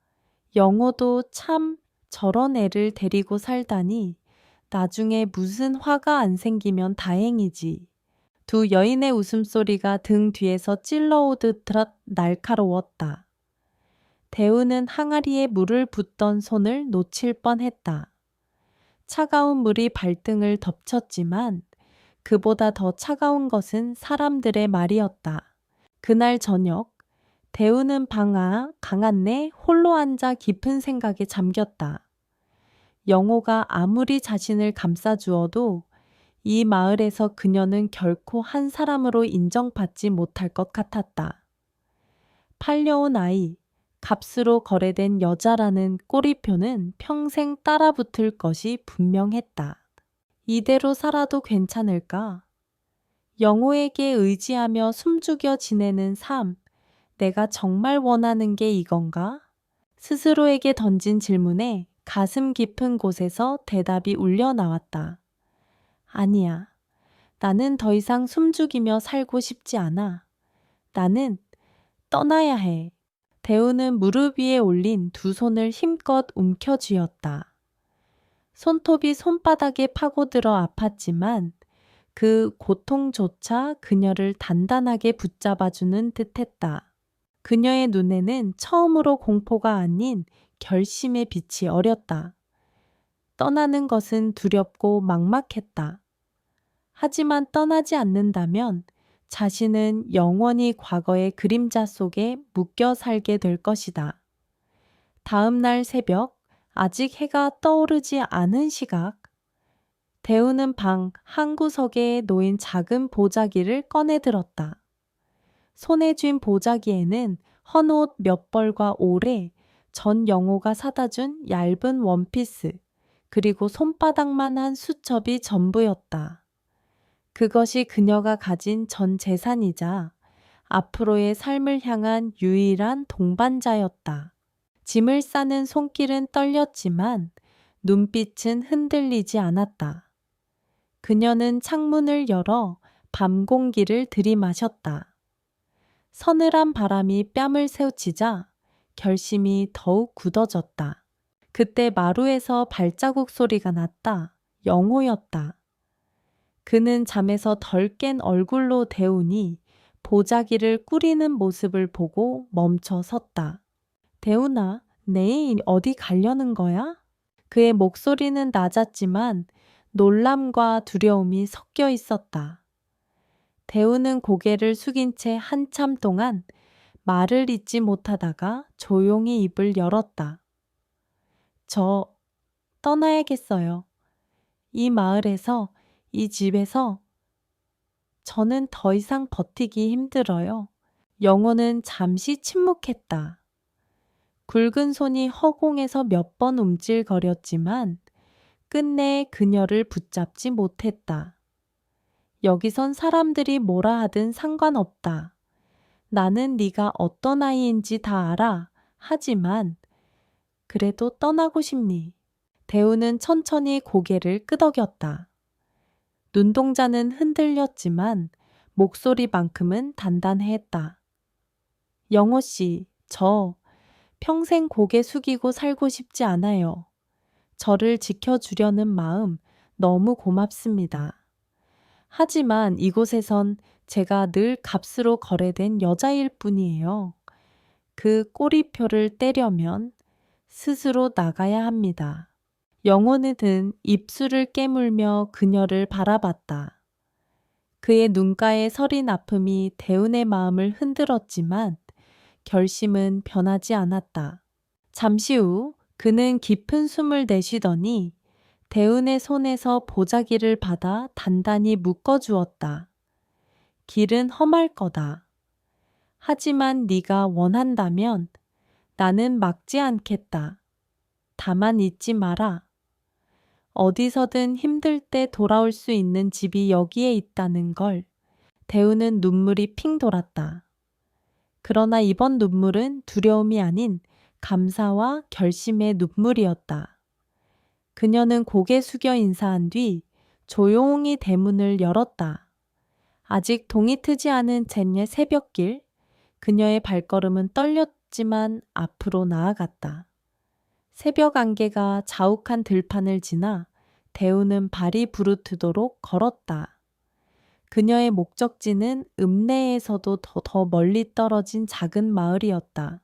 영호도 참 저런 애를 데리고 살다니 나중에 무슨 화가 안 생기면 다행이지. 두 여인의 웃음소리가 등 뒤에서 찔러오듯 날카로웠다. 대우는 항아리에 물을 붓던 손을 놓칠 뻔했다. 차가운 물이 발등을 덮쳤지만 그보다 더 차가운 것은 사람들의 말이었다. 그날 저녁 대우는 강안내 홀로 앉아 깊은 생각에 잠겼다. 영호가 아무리 자신을 감싸주어도 이 마을에서 그녀는 결코 한 사람으로 인정받지 못할 것 같았다. 팔려온 아이, 값으로 거래된 여자라는 꼬리표는 평생 따라붙을 것이 분명했다. 이대로 살아도 괜찮을까? 영호에게 의지하며 숨죽여 지내는 삶, 내가 정말 원하는 게 이건가? 스스로에게 던진 질문에 가슴 깊은 곳에서 대답이 울려 나왔다. 아니야. 나는 더 이상 숨죽이며 살고 싶지 않아. 나는 떠나야 해. 대우는 무릎 위에 올린 두 손을 힘껏 움켜쥐었다. 손톱이 손바닥에 파고들어 아팠지만 그 고통조차 그녀를 단단하게 붙잡아주는 듯했다. 그녀의 눈에는 처음으로 공포가 아닌 결심의 빛이 어렸다. 떠나는 것은 두렵고 막막했다. 하지만 떠나지 않는다면 자신은 영원히 과거의 그림자 속에 묶여 살게 될 것이다. 다음 날 새벽, 아직 해가 떠오르지 않은 시각, 대우는 방 한 구석에 놓인 작은 보자기를 꺼내 들었다. 손에 쥔 보자기에는 헌옷 몇 벌과 오래, 전 영호가 사다 준 얇은 원피스, 그리고 손바닥만한 수첩이 전부였다. 그것이 그녀가 가진 전 재산이자 앞으로의 삶을 향한 유일한 동반자였다. 짐을 싸는 손길은 떨렸지만 눈빛은 흔들리지 않았다. 그녀는 창문을 열어 밤 공기를 들이마셨다. 서늘한 바람이 뺨을 세우치자 결심이 더욱 굳어졌다. 그때 마루에서 발자국 소리가 났다. 영호였다. 그는 잠에서 덜 깬 얼굴로 대우니 보자기를 꾸리는 모습을 보고 멈춰 섰다. 대우나, 내일 어디 가려는 거야? 그의 목소리는 낮았지만 놀람과 두려움이 섞여 있었다. 대우는 고개를 숙인 채 한참 동안 말을 잇지 못하다가 조용히 입을 열었다. 저 떠나야겠어요. 이 마을에서, 이 집에서 저는 더 이상 버티기 힘들어요. 영호는 잠시 침묵했다. 굵은 손이 허공에서 몇 번 움찔거렸지만 끝내 그녀를 붙잡지 못했다. 여기선 사람들이 뭐라 하든 상관없다. 나는 네가 어떤 아이인지 다 알아. 하지만 그래도 떠나고 싶니? 대우는 천천히 고개를 끄덕였다. 눈동자는 흔들렸지만 목소리만큼은 단단했다. 영호 씨, 저 평생 고개 숙이고 살고 싶지 않아요. 저를 지켜주려는 마음 너무 고맙습니다. 하지만 이곳에선 제가 늘 값으로 거래된 여자일 뿐이에요. 그 꼬리표를 떼려면 스스로 나가야 합니다. 영혼을 든 입술을 깨물며 그녀를 바라봤다. 그의 눈가의 서린 아픔이 대운의 마음을 흔들었지만 결심은 변하지 않았다. 잠시 후 그는 깊은 숨을 내쉬더니 대운의 손에서 보자기를 받아 단단히 묶어주었다. 길은 험할 거다. 하지만 네가 원한다면 나는 막지 않겠다. 다만 잊지 마라. 어디서든 힘들 때 돌아올 수 있는 집이 여기에 있다는 걸. 대우는 눈물이 핑 돌았다. 그러나 이번 눈물은 두려움이 아닌 감사와 결심의 눈물이었다. 그녀는 고개 숙여 인사한 뒤 조용히 대문을 열었다. 아직 동이 트지 않은 젠의 새벽길, 그녀의 발걸음은 떨렸지만 앞으로 나아갔다. 새벽 안개가 자욱한 들판을 지나 대우는 발이 부르트도록 걸었다. 그녀의 목적지는 읍내에서도 더 멀리 떨어진 작은 마을이었다.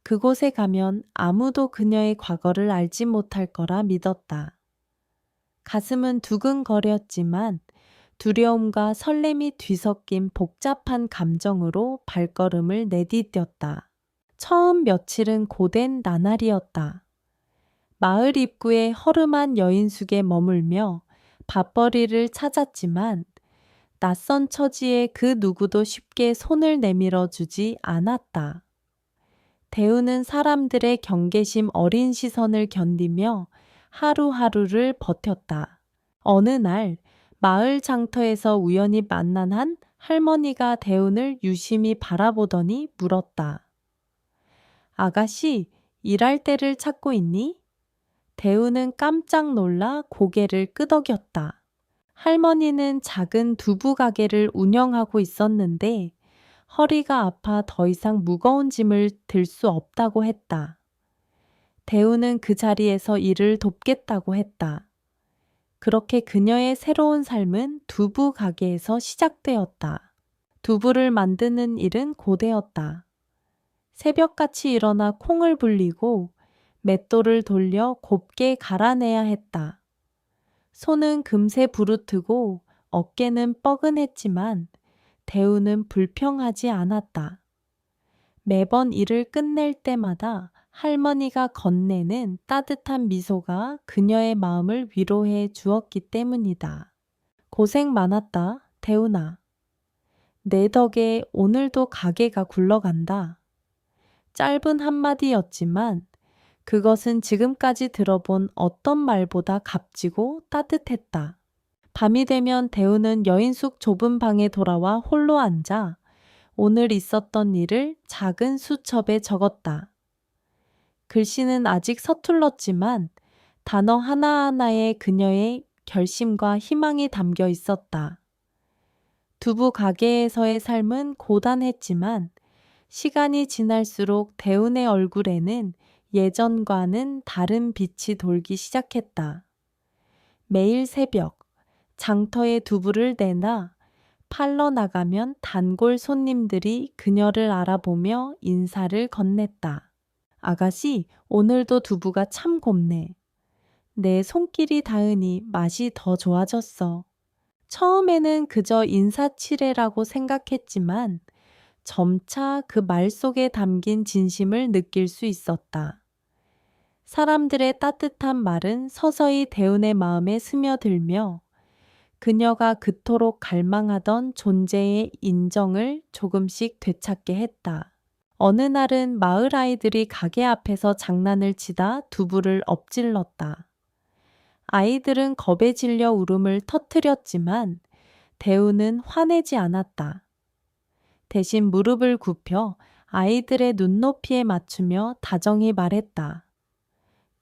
그곳에 가면 아무도 그녀의 과거를 알지 못할 거라 믿었다. 가슴은 두근거렸지만 두려움과 설렘이 뒤섞인 복잡한 감정으로 발걸음을 내디뎠다. 처음 며칠은 고된 나날이었다. 마을 입구의 허름한 여인숙에 머물며 밥벌이를 찾았지만 낯선 처지에 그 누구도 쉽게 손을 내밀어 주지 않았다. 대우는 사람들의 경계심 어린 시선을 견디며 하루하루를 버텼다. 어느 날 마을 장터에서 우연히 만난 한 할머니가 대운을 유심히 바라보더니 물었다. 아가씨, 일할 때를 찾고 있니? 대우는 깜짝 놀라 고개를 끄덕였다. 할머니는 작은 두부 가게를 운영하고 있었는데 허리가 아파 더 이상 무거운 짐을 들 수 없다고 했다. 대우는 그 자리에서 일을 돕겠다고 했다. 그렇게 그녀의 새로운 삶은 두부 가게에서 시작되었다. 두부를 만드는 일은 고되었다. 새벽같이 일어나 콩을 불리고 맷돌을 돌려 곱게 갈아내야 했다. 손은 금세 부르트고 어깨는 뻐근했지만 대우는 불평하지 않았다. 매번 일을 끝낼 때마다 할머니가 건네는 따뜻한 미소가 그녀의 마음을 위로해 주었기 때문이다. 고생 많았다, 대운아. 내 덕에 오늘도 가게가 굴러간다. 짧은 한마디였지만 그것은 지금까지 들어본 어떤 말보다 값지고 따뜻했다. 밤이 되면 대우는 여인숙 좁은 방에 돌아와 홀로 앉아 오늘 있었던 일을 작은 수첩에 적었다. 글씨는 아직 서툴렀지만 단어 하나하나에 그녀의 결심과 희망이 담겨 있었다. 두부 가게에서의 삶은 고단했지만 시간이 지날수록 대운의 얼굴에는 예전과는 다른 빛이 돌기 시작했다. 매일 새벽 장터에 두부를 내놔 팔러 나가면 단골 손님들이 그녀를 알아보며 인사를 건넸다. 아가씨, 오늘도 두부가 참 곱네. 내 손길이 닿으니 맛이 더 좋아졌어. 처음에는 그저 인사치레라고 생각했지만 점차 그 말 속에 담긴 진심을 느낄 수 있었다. 사람들의 따뜻한 말은 서서히 대운의 마음에 스며들며 그녀가 그토록 갈망하던 존재의 인정을 조금씩 되찾게 했다. 어느 날은 마을 아이들이 가게 앞에서 장난을 치다 두부를 엎질렀다. 아이들은 겁에 질려 울음을 터뜨렸지만 대우는 화내지 않았다. 대신 무릎을 굽혀 아이들의 눈높이에 맞추며 다정히 말했다.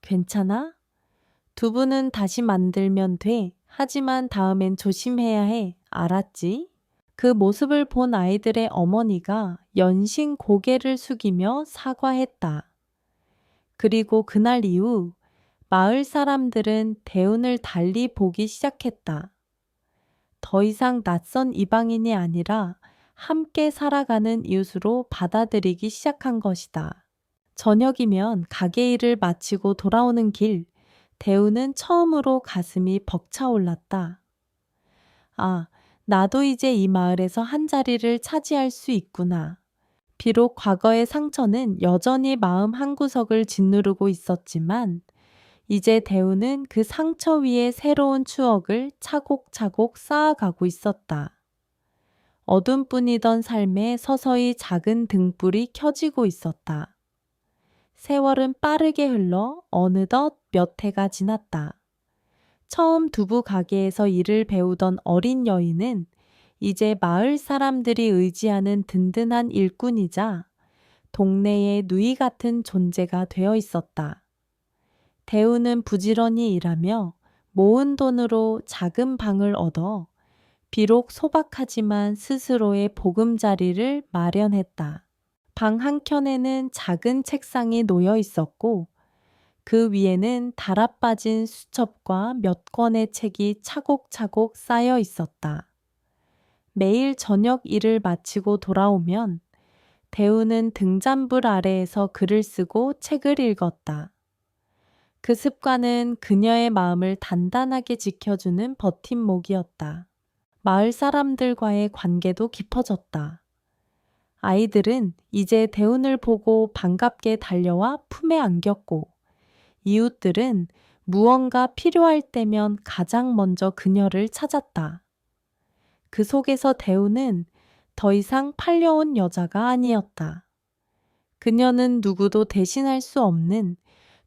괜찮아? 두부는 다시 만들면 돼. 하지만 다음엔 조심해야 해. 알았지? 그 모습을 본 아이들의 어머니가 연신 고개를 숙이며 사과했다. 그리고 그날 이후 마을 사람들은 대운을 달리 보기 시작했다. 더 이상 낯선 이방인이 아니라 함께 살아가는 이웃으로 받아들이기 시작한 것이다. 저녁이면 가게 일을 마치고 돌아오는 길, 대우는 처음으로 가슴이 벅차올랐다. 아, 나도 이제 이 마을에서 한 자리를 차지할 수 있구나. 비록 과거의 상처는 여전히 마음 한구석을 짓누르고 있었지만, 이제 대우는 그 상처 위에 새로운 추억을 차곡차곡 쌓아가고 있었다. 어둠뿐이던 삶에 서서히 작은 등불이 켜지고 있었다. 세월은 빠르게 흘러 어느덧 몇 해가 지났다. 처음 두부 가게에서 일을 배우던 어린 여인은 이제 마을 사람들이 의지하는 든든한 일꾼이자 동네의 누이 같은 존재가 되어 있었다. 대우는 부지런히 일하며 모은 돈으로 작은 방을 얻어 비록 소박하지만 스스로의 보금자리를 마련했다. 방 한켠에는 작은 책상이 놓여 있었고 그 위에는 달아빠진 수첩과 몇 권의 책이 차곡차곡 쌓여 있었다. 매일 저녁 일을 마치고 돌아오면 대우는 등잔불 아래에서 글을 쓰고 책을 읽었다. 그 습관은 그녀의 마음을 단단하게 지켜주는 버팀목이었다. 마을 사람들과의 관계도 깊어졌다. 아이들은 이제 대운을 보고 반갑게 달려와 품에 안겼고, 이웃들은 무언가 필요할 때면 가장 먼저 그녀를 찾았다. 그 속에서 대우는 더 이상 팔려온 여자가 아니었다. 그녀는 누구도 대신할 수 없는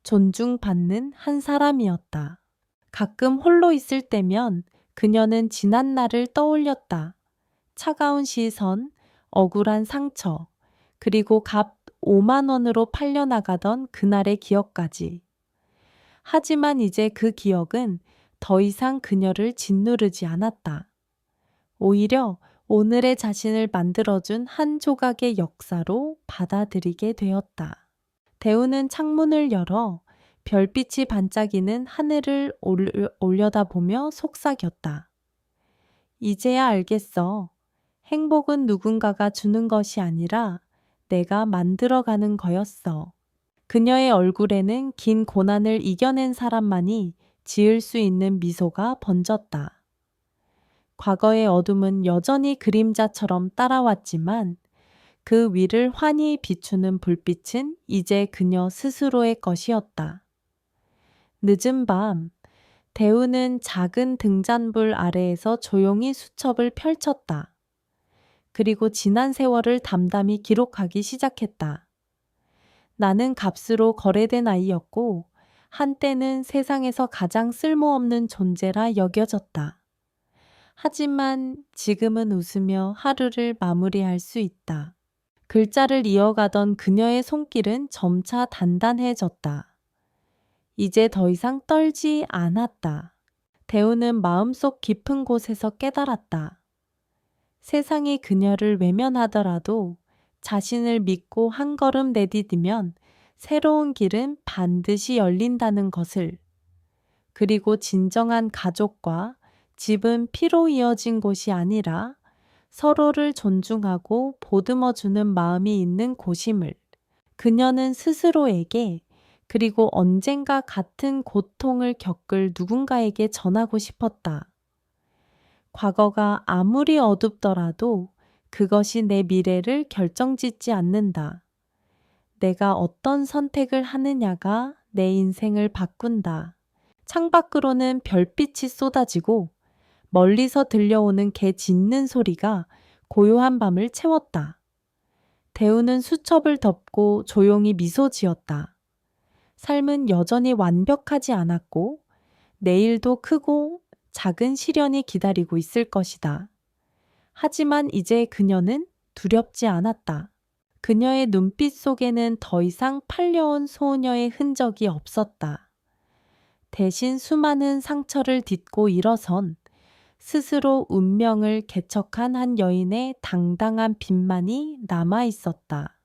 존중받는 한 사람이었다. 가끔 홀로 있을 때면 그녀는 지난 날을 떠올렸다. 차가운 시선, 억울한 상처, 그리고 값 5만 원으로 팔려나가던 그날의 기억까지. 하지만 이제 그 기억은 더 이상 그녀를 짓누르지 않았다. 오히려 오늘의 자신을 만들어준 한 조각의 역사로 받아들이게 되었다. 대우는 창문을 열어 별빛이 반짝이는 하늘을 올려다보며 속삭였다. 이제야 알겠어. 행복은 누군가가 주는 것이 아니라 내가 만들어가는 거였어. 그녀의 얼굴에는 긴 고난을 이겨낸 사람만이 지을 수 있는 미소가 번졌다. 과거의 어둠은 여전히 그림자처럼 따라왔지만 그 위를 환히 비추는 불빛은 이제 그녀 스스로의 것이었다. 늦은 밤, 대우는 작은 등잔불 아래에서 조용히 수첩을 펼쳤다. 그리고 지난 세월을 담담히 기록하기 시작했다. 나는 값으로 거래된 아이였고 한때는 세상에서 가장 쓸모없는 존재라 여겨졌다. 하지만 지금은 웃으며 하루를 마무리할 수 있다. 글자를 이어가던 그녀의 손길은 점차 단단해졌다. 이제 더 이상 떨지 않았다. 대우는 마음속 깊은 곳에서 깨달았다. 세상이 그녀를 외면하더라도 자신을 믿고 한 걸음 내디디면 새로운 길은 반드시 열린다는 것을. 그리고 진정한 가족과 집은 피로 이어진 곳이 아니라 서로를 존중하고 보듬어주는 마음이 있는 곳임을 그녀는 스스로에게 그리고 언젠가 같은 고통을 겪을 누군가에게 전하고 싶었다. 과거가 아무리 어둡더라도 그것이 내 미래를 결정짓지 않는다. 내가 어떤 선택을 하느냐가 내 인생을 바꾼다. 창밖으로는 별빛이 쏟아지고 멀리서 들려오는 개 짖는 소리가 고요한 밤을 채웠다. 대우는 수첩을 덮고 조용히 미소 지었다. 삶은 여전히 완벽하지 않았고 내일도 크고 작은 시련이 기다리고 있을 것이다. 하지만 이제 그녀는 두렵지 않았다. 그녀의 눈빛 속에는 더 이상 팔려온 소녀의 흔적이 없었다. 대신 수많은 상처를 딛고 일어선 스스로 운명을 개척한 한 여인의 당당한 빛만이 남아 있었다.